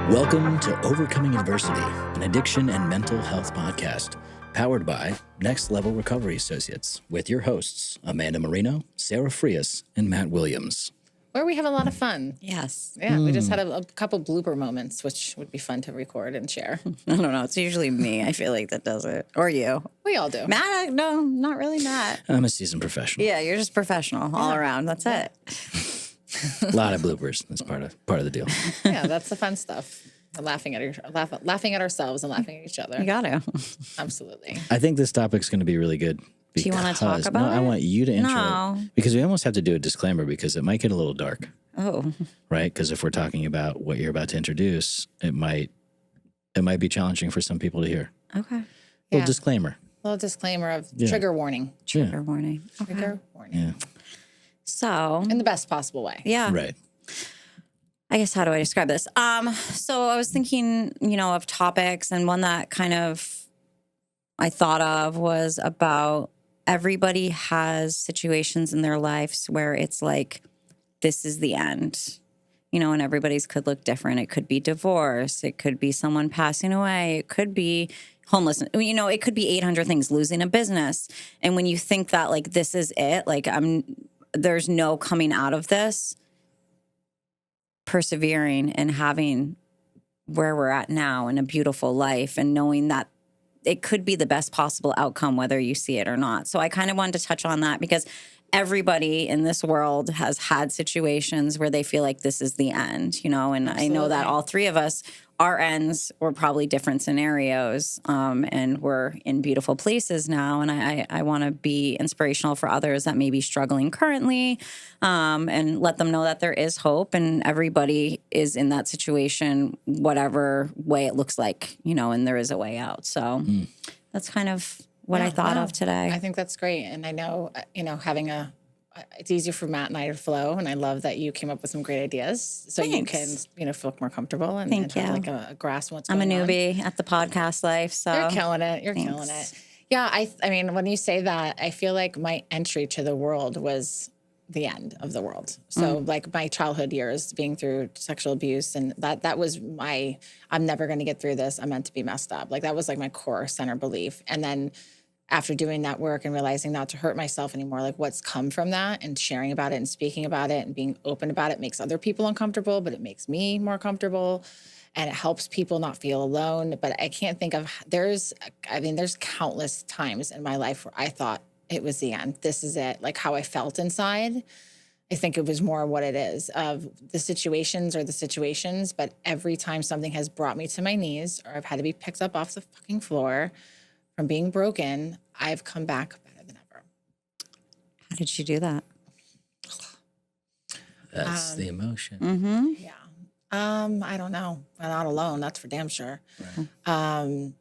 Welcome to Overcoming Adversity, an addiction and mental health podcast, powered by Next Level Recovery Associates, with your hosts, Amanda Marino, Sarah Frias, and Matt Williams. Where we have a lot of fun. Yes. Yeah, we just had a couple blooper moments, which would be fun to record and share. I don't know. It's usually me, I feel like, that does it. Or you. We all do. Matt? No, not really Matt. I'm a seasoned professional. Yeah, you're just professional all around. That's it. A lot of bloopers. That's part of the deal. Yeah, that's the fun stuff. Laughing at ourselves and laughing at each other. You got to. Absolutely. I think this topic's going to be really good. Do you want to talk about it? I want you to intro No. it. Because we almost have to do a disclaimer because it might get a little dark, Oh. right? Because if we're talking about what you're about to introduce, it might be challenging for some people to hear. Okay. Little disclaimer. Little disclaimer of trigger warning. Trigger warning. Okay. Trigger warning. Yeah. So. In the best possible way. Yeah. Right. I guess, how do I describe this? So I was thinking, of topics, and one that kind of I thought of was about everybody has situations in their lives where it's like, this is the end, and everybody's could look different. It could be divorce. It could be someone passing away. It could be homelessness. It could be 800 things, losing a business. And when you think that, like, this is it, like, there's no coming out of this, persevering and having where we're at now and a beautiful life and knowing that it could be the best possible outcome, whether you see it or not. So I kind of wanted to touch on that because everybody in this world has had situations where they feel like this is the end, and Absolutely. I know that all three of us, our ends were probably different scenarios, and we're in beautiful places now. And I want to be inspirational for others that may be struggling currently, and let them know that there is hope and everybody is in that situation, whatever way it looks like, and there is a way out. So that's kind of what I thought of today. I think that's great. And I know, it's easier for Matt and I to flow. And I love that you came up with some great ideas. So Thanks. you can, feel more comfortable and Thank have you. like a grasp on what's I'm going a on. newbie at the podcast life. So You're killing it. You're Thanks. killing it. Yeah. I mean, when you say that, I feel like my entry to the world was the end of the world. So like my childhood years being through sexual abuse, and that was I'm never going to get through this. I'm meant to be messed up. Like that was like my core center belief. And then after doing that work and realizing not to hurt myself anymore, like what's come from that and sharing about it and speaking about it and being open about it makes other people uncomfortable, but it makes me more comfortable and it helps people not feel alone. But I can't think of, there's countless times in my life where I thought it was the end. This is it. Like how I felt inside. I think it was more what it is of the situations, but every time something has brought me to my knees or I've had to be picked up off the fucking floor from being broken, I've come back better than ever. how did you do that? That's the emotion. Mm-hmm. Yeah. I don't know. I'm not alone. That's for damn sure. Right.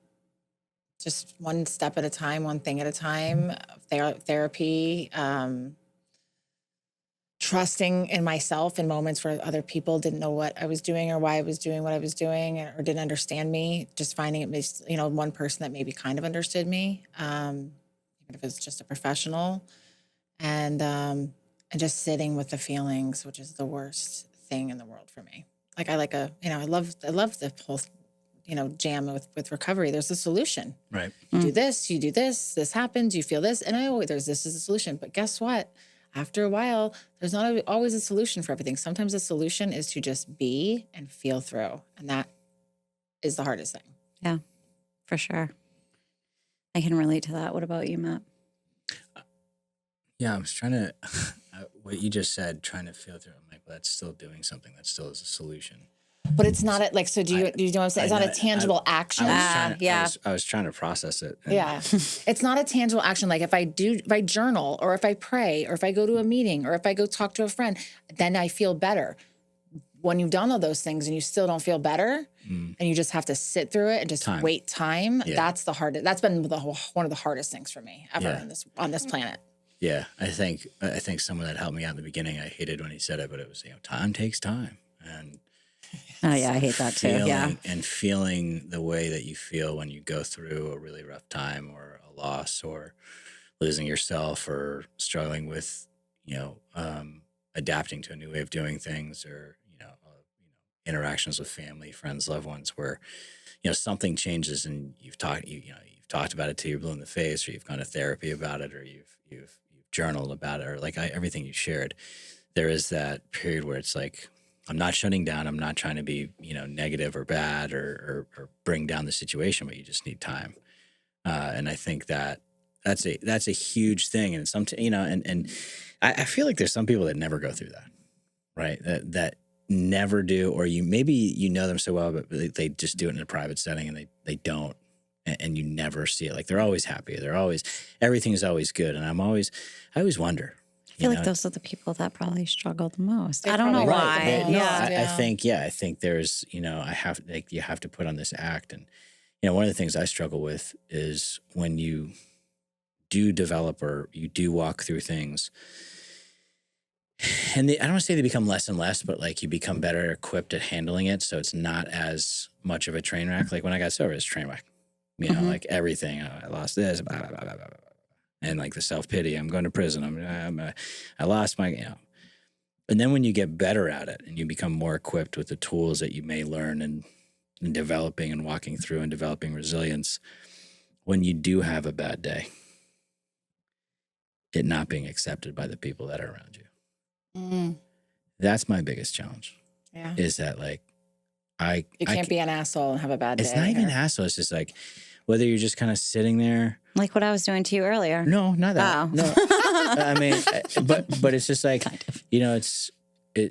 Just one step at a time, one thing at a time. Therapy, trusting in myself in moments where other people didn't know what I was doing or why I was doing what I was doing or didn't understand me. Just finding it was, one person that maybe kind of understood me, even if it's just a professional, and just sitting with the feelings, which is the worst thing in the world for me. Like I love the whole, jam with recovery. There's a solution. Right. You do this, this happens, you feel this, and this is a solution. But guess what? After a while, there's not always a solution for everything. Sometimes the solution is to just be and feel through. And that is the hardest thing. Yeah, for sure. I can relate to that. What about you, Matt? Yeah, I was trying to, what you just said, trying to feel through. I'm like, well, that's still doing something. That still is a solution. But it's not do you know what I'm saying? It's not a tangible action. Yeah. I was trying to process it. Yeah. It's not a tangible action. Like if I journal or if I pray or if I go to a meeting or if I go talk to a friend, then I feel better. When you've done all those things and you still don't feel better and you just have to sit through it and just wait time, that's the hardest. That's been one of the hardest things for me ever on this planet. Yeah. I think someone that helped me out in the beginning, I hated when he said it, but it was, time takes time. And oh yeah, I hate that too. And feeling the way that you feel when you go through a really rough time or a loss or losing yourself or struggling with, adapting to a new way of doing things or, interactions with family, friends, loved ones, where, something changes and you've talked about it till you're blue in the face, or you've gone to therapy about it, or you've journaled about it, or like everything you shared. There is that period where it's like, I'm not shutting down. I'm not trying to be, negative or bad or bring down the situation, but you just need time. And I think that's a huge thing. And and I feel like there's some people that never go through that, right? That never do, or maybe you know them so well, but they just do it in a private setting and they don't, and you never see it. Like they're always happy. Everything is always good. And I always wonder. I feel like those are the people that probably struggle the most. I don't know why. No, Yeah. I think there's, you have to put on this act. And, one of the things I struggle with is when you do develop or you do walk through things, and I don't want to say they become less and less, but like you become better equipped at handling it. So it's not as much of a train wreck. Like when I got sober, it's a train wreck, like everything. I lost this, blah, blah, blah, blah, blah. And like the self-pity, I'm going to prison. I lost my, And then when you get better at it and you become more equipped with the tools that you may learn and developing and walking through and developing resilience, when you do have a bad day, it not being accepted by the people that are around you. That's my biggest challenge. Yeah. Is that like, you can't be an asshole and have a bad day. It's not even an asshole. It's just like, whether you're just kind of sitting there. Like what I was doing to you earlier. No, not that. Oh. No. I mean, but it's just like, Kind of. it's, I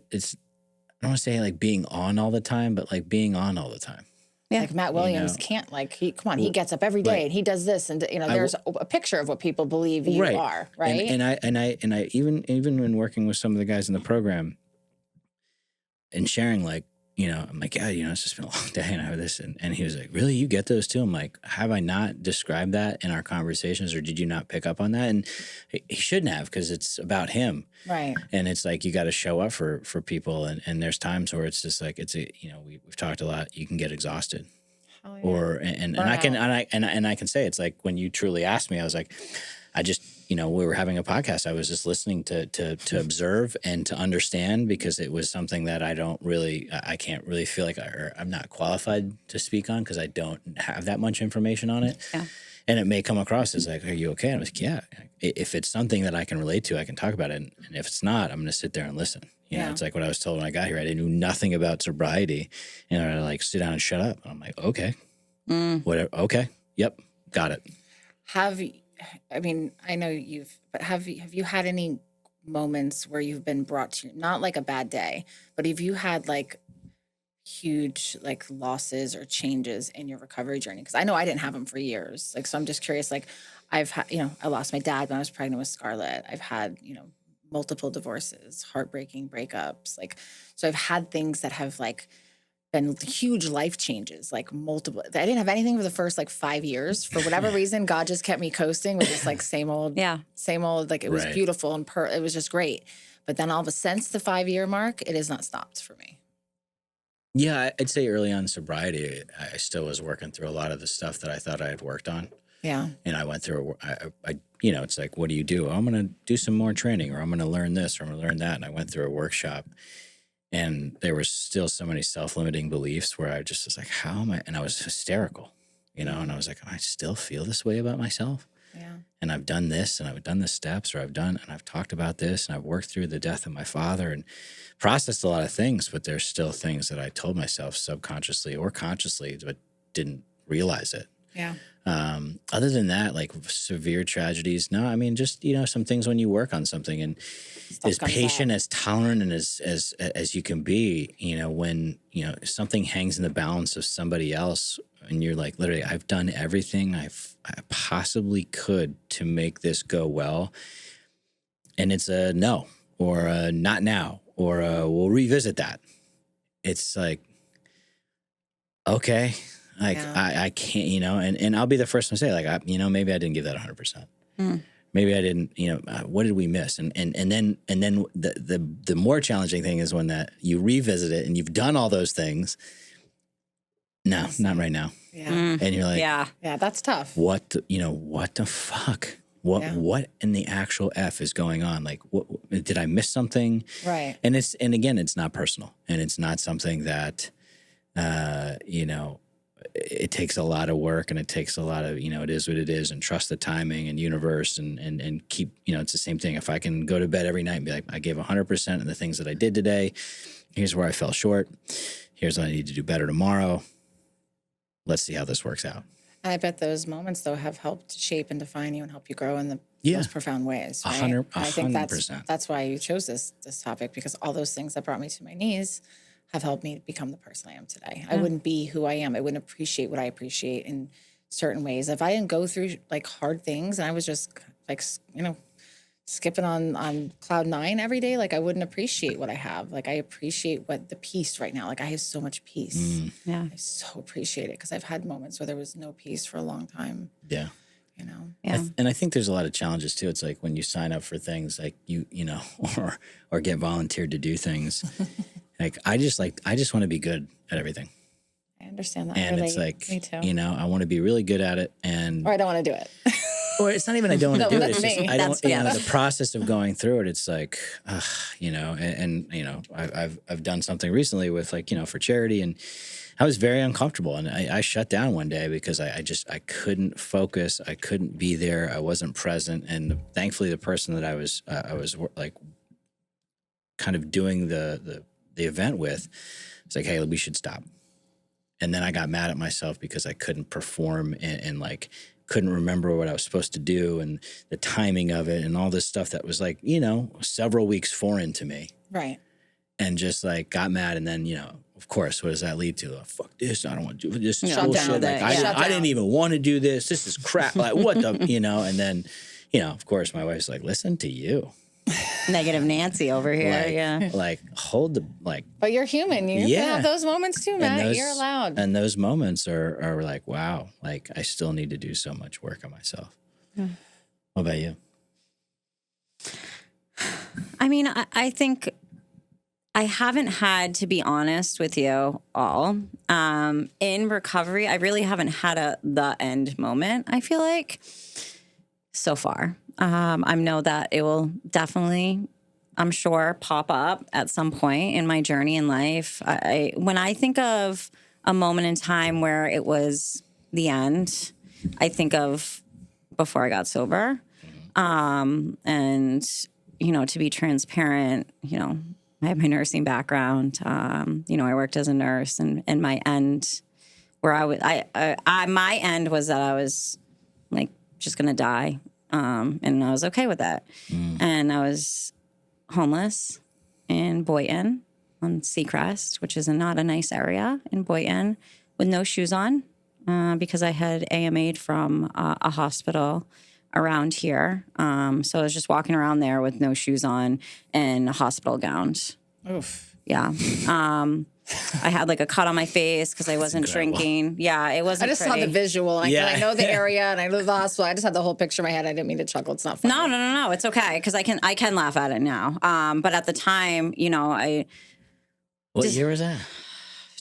don't want to say like being on all the time, but like being on all the time. Yeah. Like Matt Williams can't he gets up every day and he does this. And, there's a picture of what people believe you are, right? And I even when working with some of the guys in the program and sharing like, I'm like, yeah, it's just been a long day and I have this. And he was like, really? You get those too? I'm like, have I not described that in our conversations or did you not pick up on that? And he shouldn't have because it's about him. Right. And it's like, you got to show up for people. And there's times where it's just like, we've talked a lot, you can get exhausted. Oh, yeah. Or, and I can say, it's like when you truly asked me, I was like, I just, we were having a podcast. I was just listening to observe and to understand because it was something that I can't really feel like I'm not qualified to speak on because I don't have that much information on it. Yeah. And it may come across as like, are you okay? And I was like, yeah. If it's something that I can relate to, I can talk about it. And if it's not, I'm going to sit there and listen. It's like what I was told when I got here. I knew nothing about sobriety. And I like, sit down and shut up. And I'm like, okay. Whatever. Okay. Yep. Got it. I know have you had any moments where you've been brought to, not like a bad day, but have you had like huge like losses or changes in your recovery journey? Because I know I didn't have them for years. Like, so I'm just curious, like I've had, I lost my dad when I was pregnant with Scarlett. I've had, multiple divorces, heartbreaking breakups. Like, so I've had things that have like been huge life changes, like multiple. I didn't have anything for the first like 5 years. For whatever reason, God just kept me coasting with this like same old, like it was beautiful and it was just great. But then all of a sudden, since the 5-year mark, it has not stopped for me. Yeah, I'd say early on sobriety, I still was working through a lot of the stuff that I thought I had worked on. Yeah. And I went through, it's like, what do you do? I'm going to do some more training or I'm going to learn this or I'm going to learn that. And I went through a workshop and there were still so many self-limiting beliefs where I just was like, how am I? And I was hysterical, and I was like, I still feel this way about myself. Yeah. And I've done this and I've done the steps and I've talked about this and I've worked through the death of my father and processed a lot of things, but there's still things that I told myself subconsciously or consciously, but didn't realize it. Yeah. Other than that, like severe tragedies, no, I mean, just, some things when you work on something and as patient, as tolerant and as you can be, when, something hangs in the balance of somebody else and you're like, literally, I've done everything I possibly could to make this go well. And it's a no, or a not now, or a, we'll revisit that. It's like, okay. Like I can't, and I'll be the first one to say like, maybe I didn't give that 100%. Maybe I didn't, what did we miss? And then the more challenging thing is when that you revisit it and you've done all those things. No, not right now. Yeah. And you're like, yeah, that's tough. What the fuck? What in the actual F is going on? Like, what did I miss something? Right. And again, it's not personal, and it's not something that, it takes a lot of work, and it takes a lot of, it is what it is, and trust the timing and universe, and keep, it's the same thing. If I can go to bed every night and be like, I gave 100% of the things that I did today. Here's where I fell short. Here's what I need to do better tomorrow. Let's see how this works out. I bet those moments, though, have helped shape and define you and help you grow in the most profound ways. Right? 100%. I think that's why you chose this topic, because all those things that brought me to my knees have helped me become the person I am today. I wouldn't be who I am. I wouldn't appreciate what I appreciate in certain ways. If I didn't go through like hard things and I was just like, skipping on cloud 9 every day, like I wouldn't appreciate what I have. Like I appreciate the peace right now. Like I have so much peace. Yeah. I so appreciate it, because I've had moments where there was no peace for a long time. Yeah. Yeah. And I think there's a lot of challenges too. It's like when you sign up for things like or get volunteered to do things. like I just want to be good at everything. I understand that. And it's like, me too. I want to be really good at it, and Or I don't want to do it. or it's not even I don't want to do it. It's that's just me. I don't. That's- The process of going through it. It's like, I've done something recently with for charity, and I was very uncomfortable, and I shut down one day because I couldn't focus. I couldn't be there. I wasn't present, and thankfully the person that I was like kind of doing the event with was like, hey, we should stop. And then I got mad at myself because I couldn't perform and like couldn't remember what I was supposed to do and the timing of it and all this stuff that was like, several weeks foreign to me. Right. And just like got mad. And then, of course, what does that lead to? Fuck this. I don't want to do this. Is Shut bullshit. down. Like Shut I didn't even want to do this. This is crap. Like what the, and then, of course, my wife's like, listen to you. Negative Nancy over here. Like, yeah. Like hold the, like, But you're human. You can have those moments too, Matt. You're allowed. And those moments are like, wow, like I still need to do so much work on myself. Yeah. What about you? I mean, I think I haven't had, to be honest with you all, in recovery, I really haven't had the end moment, I feel like, so far. I know that it will definitely, I'm sure, pop up at some point in my journey in life. When I think of a moment in time where it was the end, I think of before I got sober. And, to be transparent, I have my nursing background. I worked as a nurse, and my end, where my end was that I was like just gonna die, and I was okay with that. And I was homeless in Boynton on Seacrest, which is not a nice area in Boynton, with no shoes on, because I had AMA'd from a hospital around here. So I was just walking around there with no shoes on and hospital gowns. Oof. Yeah. I had like a cut on my face because I wasn't drinking. Yeah, it wasn't I just pretty. saw the visual. Yeah. I know the area and I know the hospital. I just had the whole picture in my head. I didn't mean to chuckle. It's not funny. No. It's okay because I can laugh at it now. But at the time, What year was that?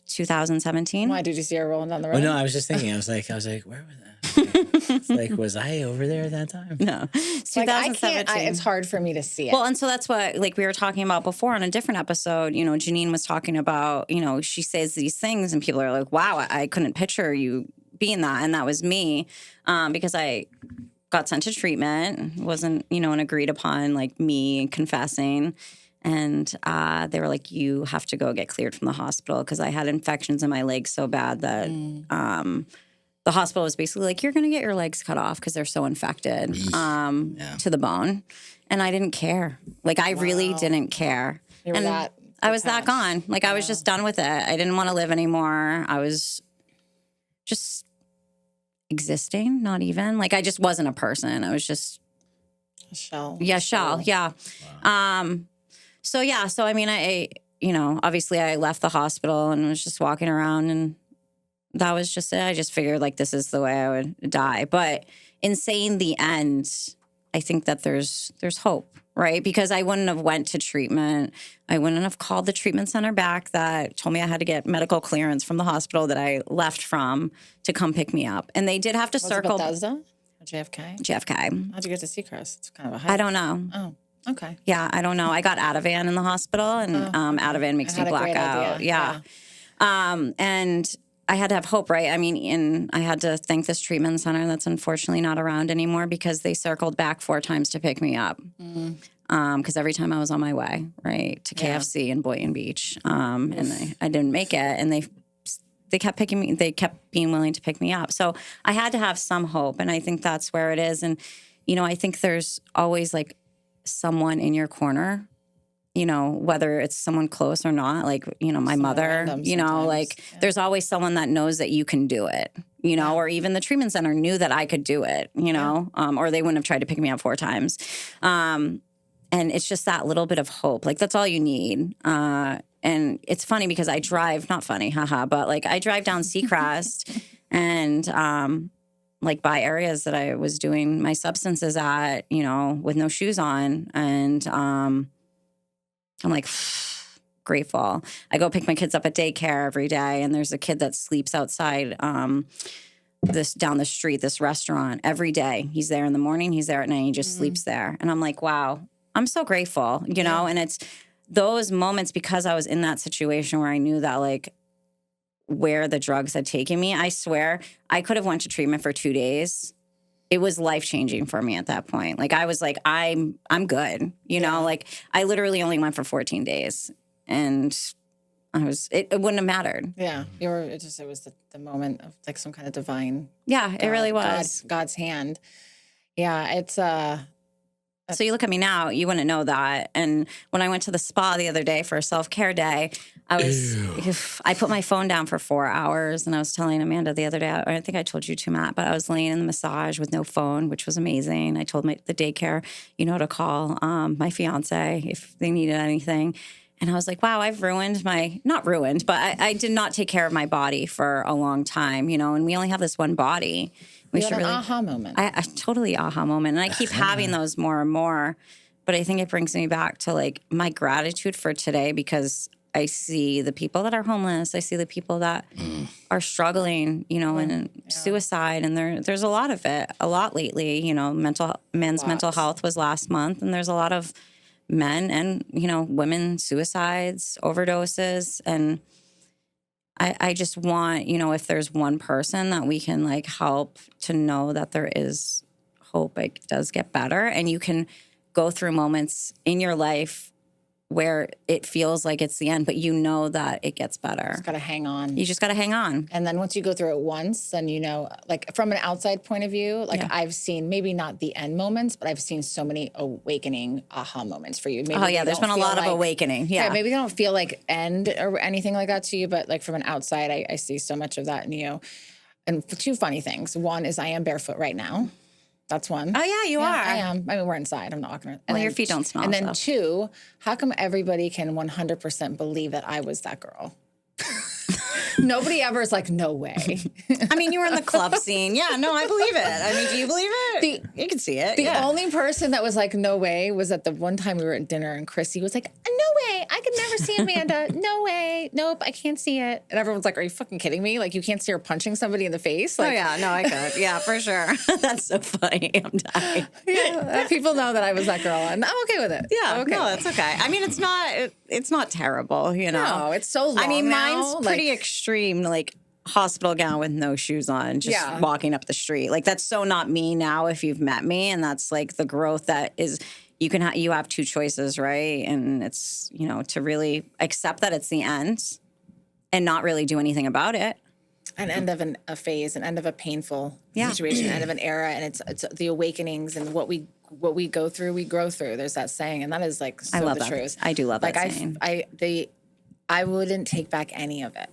2017. Why did you see her rolling down the road? Well, no, I was just thinking. I was like, where was that? It's like, was I over there at that time? No, it's Like, I 2017. can't. It's hard for me to see it. Well, and so that's what, like we were talking about before on a different episode, Janine was talking about, she says these things and people are like, wow, I couldn't picture you being that. And that was me, because I got sent to treatment, wasn't, an agreed upon, like me confessing. And they were like, you have to go get cleared from the hospital because I had infections in my legs so bad that the hospital was basically like, you're going to get your legs cut off because they're so infected to the bone. And I didn't care. Like, I really didn't care. You were and that I was that detached. gone. Like, I was just done with it. I didn't want to live anymore. I was just existing, not even. Like, I just wasn't a person. I was just... A shell. Yeah, shell. Yeah. Wow. So I mean, I obviously I left the hospital and was just walking around, and that was just it. I just figured like this is the way I would die. But in saying the end, I think that there's hope, right? Because I wouldn't have went to treatment. I wouldn't have called the treatment center back that told me I had to get medical clearance from the hospital that I left from to come pick me up. And they did have to Was it circle. Bethesda? JFK? JFK. How'd you get to Seacrest? It's kind of a hike. I don't know. Oh, okay. Yeah, I don't know. I got Ativan in the hospital, and Ativan makes I you had a great black out. idea. Yeah. And I had to have hope, right? I mean, I had to thank this treatment center that's unfortunately not around anymore because they circled back 4 times to pick me up. Because every time I was on my way, right, to KFC in Boynton Beach, and I didn't make it, and they kept picking me. They kept being willing to pick me up. So I had to have some hope, and I think that's where it is. And I think there's always like someone in your corner. Whether it's someone close or not, like, my mother, like there's always someone that knows that you can do it, or even the treatment center knew that I could do it, or they wouldn't have tried to pick me up 4 times. And it's just that little bit of hope. Like, that's all you need. And it's funny because I drive, not funny, haha, but like I drive down Seacrest and, like by areas that I was doing my substances at, with no shoes on. And, I'm like, grateful. I go pick my kids up at daycare every day, and there's a kid that sleeps outside down the street, this restaurant, every day. He's there in the morning, he's there at night, he just sleeps there. And I'm like, wow, I'm so grateful, and it's those moments because I was in that situation where I knew that like where the drugs had taken me, I swear I could have went to treatment for 2 days. It was life-changing for me at that point. Like, I was like, I'm good. Like I literally only went for 14 days and it wouldn't have mattered. Yeah. It was the moment of like some kind of divine. Yeah, it really was. God's hand. Yeah. It's, so you look at me now, you wouldn't know that. And when I went to the spa the other day for a self-care day, I put my phone down for 4 hours, and I was telling Amanda the other day, I think I told you too, Matt, but I was laying in the massage with no phone, which was amazing. I told the daycare, to call my fiance if they needed anything. And I was like, wow, I've not ruined, but I did not take care of my body for a long time, and we only have this one body. We should really aha moment. I totally aha moment. And I keep having those more and more. But I think it brings me back to like my gratitude for today because I see the people that are homeless. I see the people that are struggling, and suicide. And there's a lot of it, a lot lately. Men's mental health was last month. And there's a lot of men and, women suicides, overdoses. And I just want, if there's one person that we can like help to know that there is hope, it does get better. And you can go through moments in your life where it feels like it's the end, but that it gets better. Just got to hang on. You just got to hang on. And then once you go through it once, then like from an outside point of view, like I've seen maybe not the end moments, but I've seen so many awakening aha moments for you. Maybe there's been a lot of awakening. Yeah. Maybe they don't feel like end or anything like that to you, but like from an outside, I see so much of that in you. And 2 funny things. One is I am barefoot right now. That's one. Oh, yeah, you are. I am. I mean, we're inside. I'm not walking around. Well, your feet don't smell. And then 2, how come everybody can 100% believe that I was that girl? Nobody ever is like, no way. I mean, you were in the club scene. Yeah, no, I believe it. I mean, do you believe it? You can see it. The only person that was like, no way, was at the one time we were at dinner and Chrissy was like, no way. I could never see Amanda. No way. Nope, I can't see it. And everyone's like, are you fucking kidding me? Like, you can't see her punching somebody in the face? Like, oh, yeah. No, I could. Yeah, for sure. That's so funny. I'm dying. Yeah, people know that I was that girl, and I'm okay with it. Yeah, okay. No, that's okay. I mean, it's not terrible, No, it's so long. I mean, now. mine's pretty extreme, like hospital gown with no shoes on, just walking up the street. Like, that's so not me now if you've met me. And that's like the growth that is, you have 2 choices, right? And it's, to really accept that it's the end and not really do anything about it. An end of a phase, an end of a painful situation, end of an era. And it's the awakenings and what we go through, we grow through. There's that saying. And that is like so I love the that. truth. I do love that saying. I wouldn't take back any of it.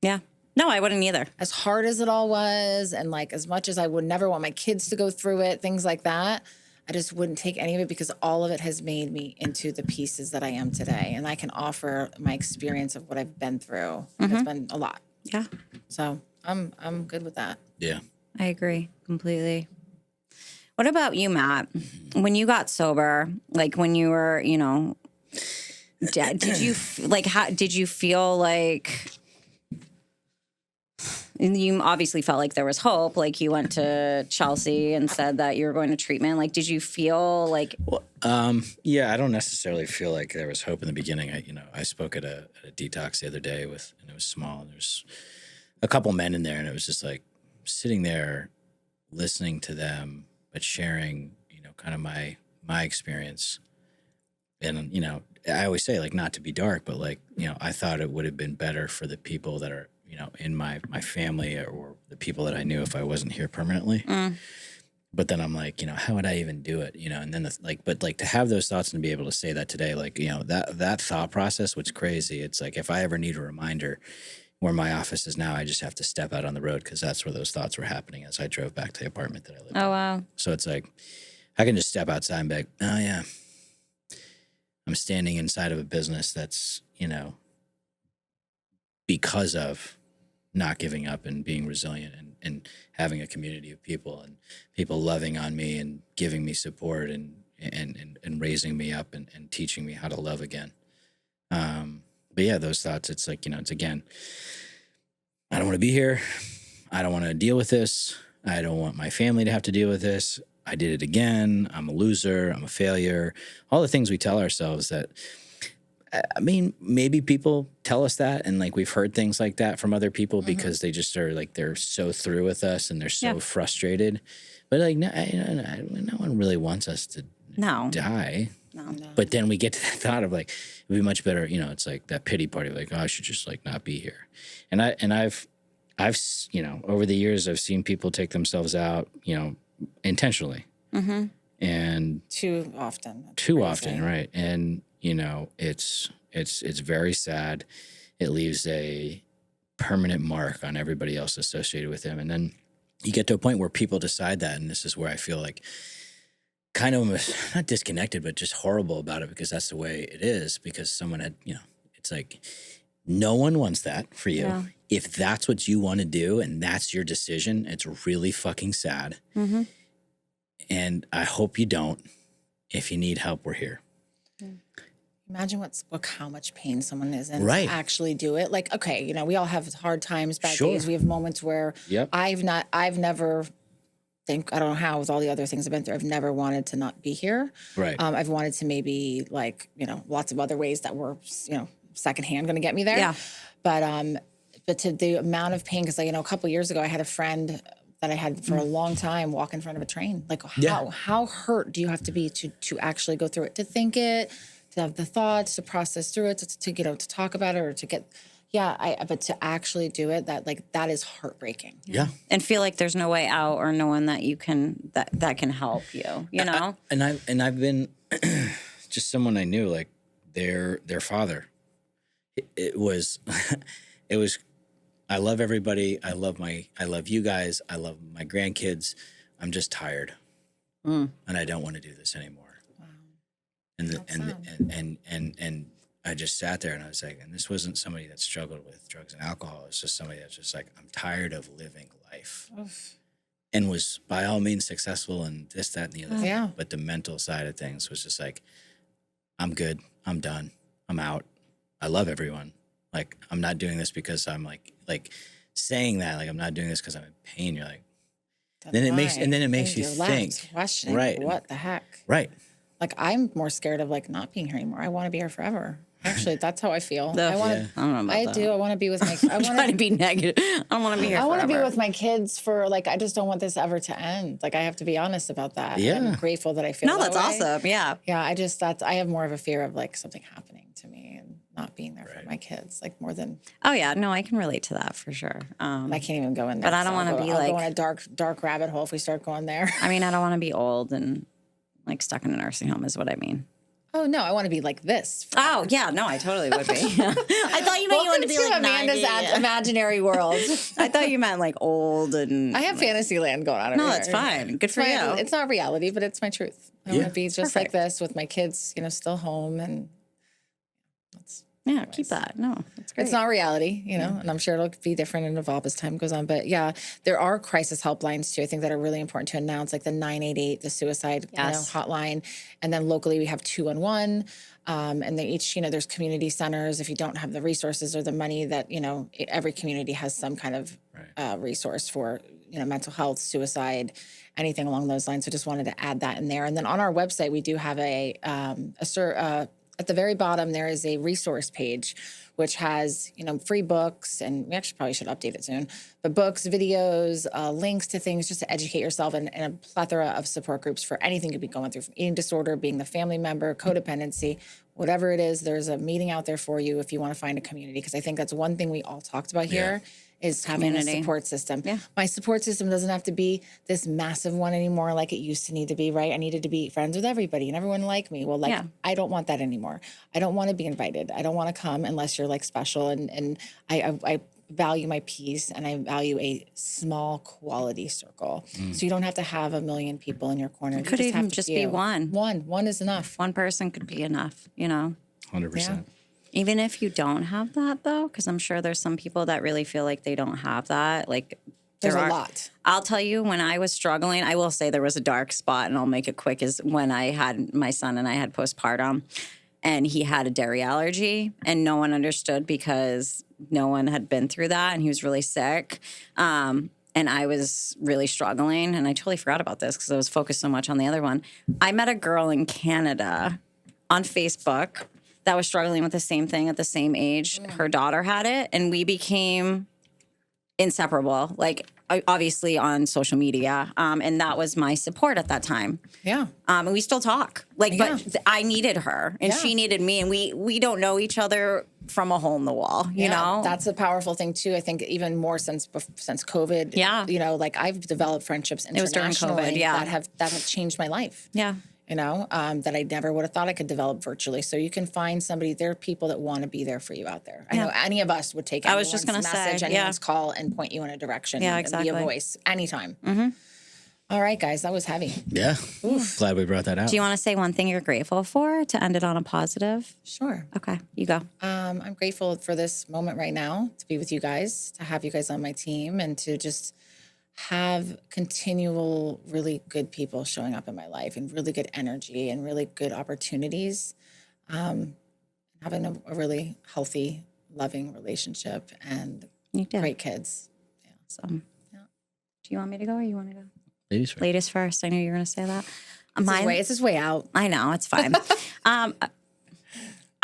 Yeah. No, I wouldn't either. As hard as it all was, and like as much as I would never want my kids to go through it, things like that, I just wouldn't take any of it because all of it has made me into the pieces that I am today. And I can offer my experience of what I've been through. It's been a lot. Yeah. So I'm good with that. Yeah. I agree completely. What about you, Matt? When you got sober, like when you were, did you feel like And you obviously felt like there was hope. Like you went to Chelsea and said that you were going to treatment. Like, did you feel like? Well, yeah, I don't necessarily feel like there was hope in the beginning. I spoke at a detox the other day and it was small, and there's a couple men in there, and it was just like sitting there, listening to them, but sharing, kind of my experience. And, I always say, like, not to be dark, but like, I thought it would have been better for the people that are, in my family or the people that I knew if I wasn't here permanently. But then I'm like, how would I even do it? And then but to have those thoughts and be able to say that today, like, that thought process was crazy. It's like, if I ever need a reminder where my office is now, I just have to step out on the road, because that's where those thoughts were happening as I drove back to the apartment that I lived in. Oh, wow. So it's like, I can just step outside and be like, oh yeah, I'm standing inside of a business that's, because of not giving up and being resilient and having a community of people and people loving on me and giving me support and raising me up and teaching me how to love again. But yeah, those thoughts, it's like, it's again, I don't want to be here. I don't want to deal with this. I don't want my family to have to deal with this. I did it again. I'm a loser. I'm a failure. All the things we tell ourselves that, I mean, maybe people tell us that, and like we've heard things like that from other people because they just are like, they're so through with us and they're so frustrated. But like, no one really wants us to die. No. But then we get to that thought of like, it'd be much better, it's like that pity party, like, oh, I should just like not be here. And I've over the years, I've seen people take themselves out, intentionally. And too often. Too often, right? And it's very sad. It leaves a permanent mark on everybody else associated with them. And then you get to a point where people decide that, and this is where I feel like kind of not disconnected, but just horrible about it, because that's the way it is, because someone had, it's like, no one wants that for you. Yeah. If that's what you want to do and that's your decision, it's really fucking sad. And I hope you don't. If you need help, we're here. Imagine how much pain someone is in right. to actually do it. Like, okay, we all have hard times, bad days. We have moments where I've never I don't know how, with all the other things I've been through, I've never wanted to not be here. Right. I've wanted to maybe lots of other ways that were, secondhand going to get me there. Yeah. But to the amount of pain, because a couple of years ago, I had a friend that I had for a long time walk in front of a train. Like, how hurt do you have to be to actually go through it, to think it, to have the thoughts, to process through it, to talk about it, or to get, but to actually do it, that is heartbreaking. Yeah. And feel like there's no way out, or no one that you can, that can help you, and I've been just someone I knew, like their father. It was, I love everybody. I love you guys. I love my grandkids. I'm just tired. And I don't want to do this anymore. Wow. And I just sat there and I was like, and this wasn't somebody that struggled with drugs and alcohol. It's just somebody that's just like, I'm tired of living life. Oof. And was by all means successful and this, that, and the other thing. Yeah. But the mental side of things was just like, I'm good. I'm done. I'm out. I love everyone. Like, I'm not doing this because I'm like saying that, like, I'm not doing this because I'm in pain. You're like, then it makes you think, questioning, right? What the heck? Right. Like, I'm more scared of not being here anymore. I want to be here forever. Actually, that's how I feel. I don't know about that. I want to be with my. I'm trying to be negative. I don't want to be here. I want to be forever. with my kids for I just don't want this ever to end. Like, I have to be honest about that. Yeah. I'm grateful that I feel. No, that's way. awesome. Yeah. Yeah. I have more of a fear of something happening to me and not being there for my kids, more than. Oh yeah, no, I can relate to that for sure. I can't even go in there. But I don't want to be I'll go in a dark rabbit hole if we start going there. I mean, I don't want to be old and stuck in a nursing home is what I mean. Oh no, I want to be like this. Forever. Oh yeah, no, I totally would be. I thought you meant you wanted to be like Amanda's 90. imaginary world. I thought you meant old and. I have fantasy land going on. No, that's fine. Good for you. It's not reality, but it's my truth. I want to be just like this with my kids, still home, and keep that. No, that's great. It's not reality, and I'm sure it'll be different and evolve as time goes on. But yeah, there are crisis helplines too, I think, that are really important to announce, like the 988, the suicide hotline. And then locally we have 211. And they each, there's community centers. If you don't have the resources or the money that, every community has some kind of resource for, mental health, suicide, anything along those lines. So just wanted to add that in there. And then on our website, we do have at the very bottom, there is a resource page, which has, free books, and we actually probably should update it soon, but books, videos, links to things just to educate yourself, and a plethora of support groups for anything you could be going through, from eating disorder, being the family member, codependency, whatever it is, there's a meeting out there for you if you want to find a community. Because I think that's one thing we all talked about here is having Community. a support system. Yeah. My support system doesn't have to be this massive one anymore like it used to need to be, right? I needed to be friends with everybody and everyone liked me. Well, I don't want that anymore. I don't want to be invited. I don't want to come unless you're special. And I value my peace, and I value a small quality circle. So you don't have to have a million people in your corner. It could even just be one. One is enough. One person could be enough, 100%. Even if you don't have that, though, because I'm sure there's some people that really feel like they don't have that. There's a lot. I'll tell you, when I was struggling, I will say there was a dark spot, and I'll make it quick, is when I had my son and I had postpartum, and he had a dairy allergy, and no one understood because no one had been through that, and he was really sick. And I was really struggling, and I totally forgot about this because I was focused so much on the other one. I met a girl in Canada on Facebook that was struggling with the same thing at the same age. Her daughter had it, and we became inseparable, obviously on social media. And that was my support at that time. Yeah. And we still talk. But I needed her, and she needed me, and we don't know each other from a hole in the wall, you know? That's a powerful thing, too. I think even more since COVID. Yeah. I've developed friendships internationally. It was during COVID, that have changed my life. Yeah. That I never would have thought I could develop virtually. So you can find somebody. There are people that want to be there for you out there. I know any of us would take I was just anyone's gonna message, say, anyone's call, and point you in a direction. Yeah, and exactly. be a voice anytime. All right, guys, that was heavy. Yeah. Glad we brought that out. Do you want to say one thing you're grateful for to end it on a positive? Sure. Okay, you go. I'm grateful for this moment right now, to be with you guys, to have you guys on my team, and to just have continual, really good people showing up in my life, and really good energy and really good opportunities. Having a really healthy, loving relationship and You did. great kids. So, do you want me to go, or you want to go? Ladies first. Ladies first. I knew you were going to say that. It's his way out. I know, it's fine.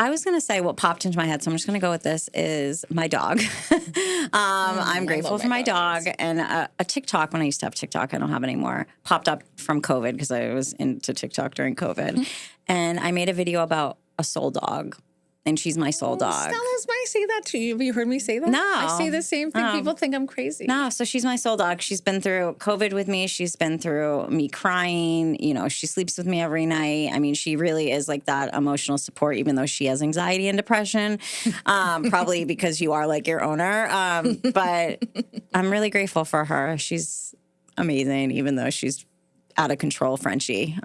I was going to say what popped into my head, so I'm just going to go with this, is my dog. I'm grateful for my dog. And a TikTok, when I used to have TikTok, I don't have it anymore, popped up from COVID because I was into TikTok during COVID. And I made a video about a soul dog. And she's my soul dog. Stella's, I say that to you. Have you heard me say that? No. I say the same thing. People think I'm crazy. No, so she's my soul dog. She's been through COVID with me. She's been through me crying. She sleeps with me every night. I mean, she really is like that emotional support, even though she has anxiety and depression, probably because you are like your owner. But I'm really grateful for her. She's amazing, even though she's out of control, Frenchie.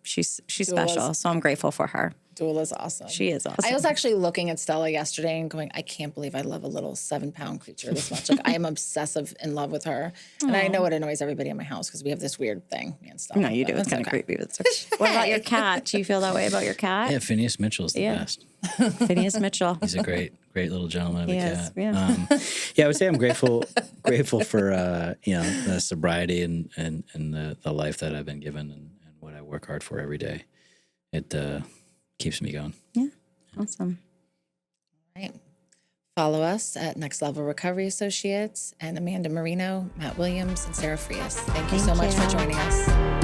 She's special, so I'm grateful for her. Dula's awesome. She is awesome. I was actually looking at Stella yesterday and going, I can't believe I love a little 7-pound creature this much. I am obsessive in love with her. And I know it annoys everybody in my house because we have this weird thing, me and Stella. No, you do. It's kind of creepy. What about your cat? Do you feel that way about your cat? Yeah, Phineas Mitchell's the best. Phineas Mitchell. He's a great little gentleman of a cat. Yeah. I would say I'm grateful for the sobriety and the life that I've been given and what I work hard for every day. It keeps me going. Yeah, awesome. All right. Follow us at Next Level Recovery Associates and Amanda Marino, Matt Williams, and Sarah Frias. Thank you so much for joining us.